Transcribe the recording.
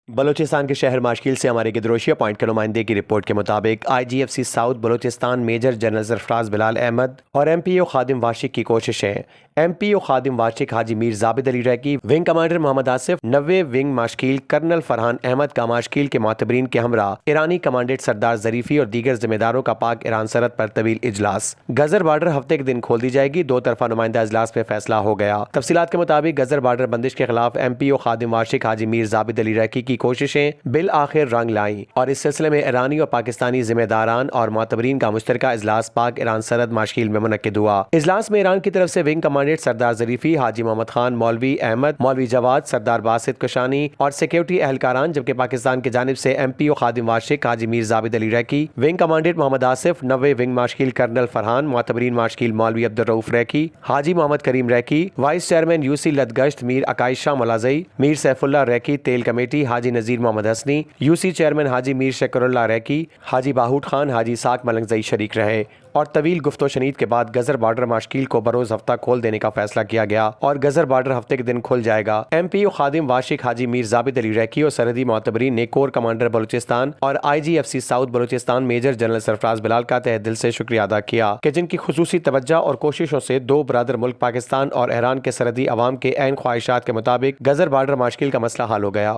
बलूचिस्तान के शहर माशकील से हमारे गिदरोशिया पॉइंट के नुमाइंदे की रिपोर्ट के मुताबिक IGFC south Balochistan major general Sarfaraz Bilal Ahmed और MPO खादिम वाशिक की कोशिशें। MPO खादिम वाशिक Haji Mir Jabid Ali recce, wing commander Mohammad Asif, 90 wing Mashkel colonel Farhan Ahmed का माशकील के मोतबरीन के हमरा ईरानी कमांडेंट सरदार जरीफी और दीगर जिम्मेदारों का पाक ईरान सरहद पर तवील इजलास। गजर बार्डर हफ्ते के दिन खोल दी जाएगी। दो तरफा नुमाइंदा इजलास में फैसला हो गया। तफसीलात के मुताबिक गजर बार्डर बंदिश के खिलाफ MPO खादिम वाशिक हाजी मीर जाबिद अली रैकी की कोशिशें बिल आखिर रंग लाई और इस सिलसिले में ईरानी और पाकिस्तानी जिम्मेदारान और मोतबरीन का मुश्तरका इजलास पाक ईरान सरहद माशकील में मुनक्किद हुआ। इजलास में ईरान की तरफ से विंग कमांडेंट सरदार जरीफी, हाजी मोहम्मद खान, मौलवी अहमद, मौलवी जवाद, सरदार बासित कुशानी और सिक्योरिटी एहलकारान, जबकि पाकिस्तान की जानिब से MPO खादिम वाशिक Haji Mir Jabid Ali recce, wing commandant Mohammad Asif, 90 wing Mashkel colonel Farhan, मोतबरीन माशकील मौलवी Abdul Rauf Raiki, Haji Mohammad Karim Raiki, vice chairman UC Ladgasht Mir Akaisha Mulazai, Mir Saifullah Raiki तेल committee, Haji Nazir Mohammad Hasni, UC chairman Haji Mir Shakrullah Raiki, Haji Bahot Khan, Haji साक मलंगजई शरीक रहे और तवील गुफ्तो शनीद के बाद गजर बार्डर माशकील को बरोज हफ्ता खोल देने का फैसला किया गया और गजर बार्डर हफ्ते के दिन खुल जाएगा। MPO खादिम वाशिक हाजी मीर जाबिद अली रैकी और सरहदी मोतबरीन ने कोर कमांडर बलूचिस्तान और IGFC south Balochistan major general Sarfaraz Bilal का तहे दिल से शुक्रिया अदा किया कि जिनकी खुसूसी तवज्जो और कोशिशों से दो बरादर मुल्क पाकिस्तान और ईरान के सरहदी अवाम के ऐन ख्वाहिशात के मुताबिक गजर बार्डर माशकील का मसला हल हो गया।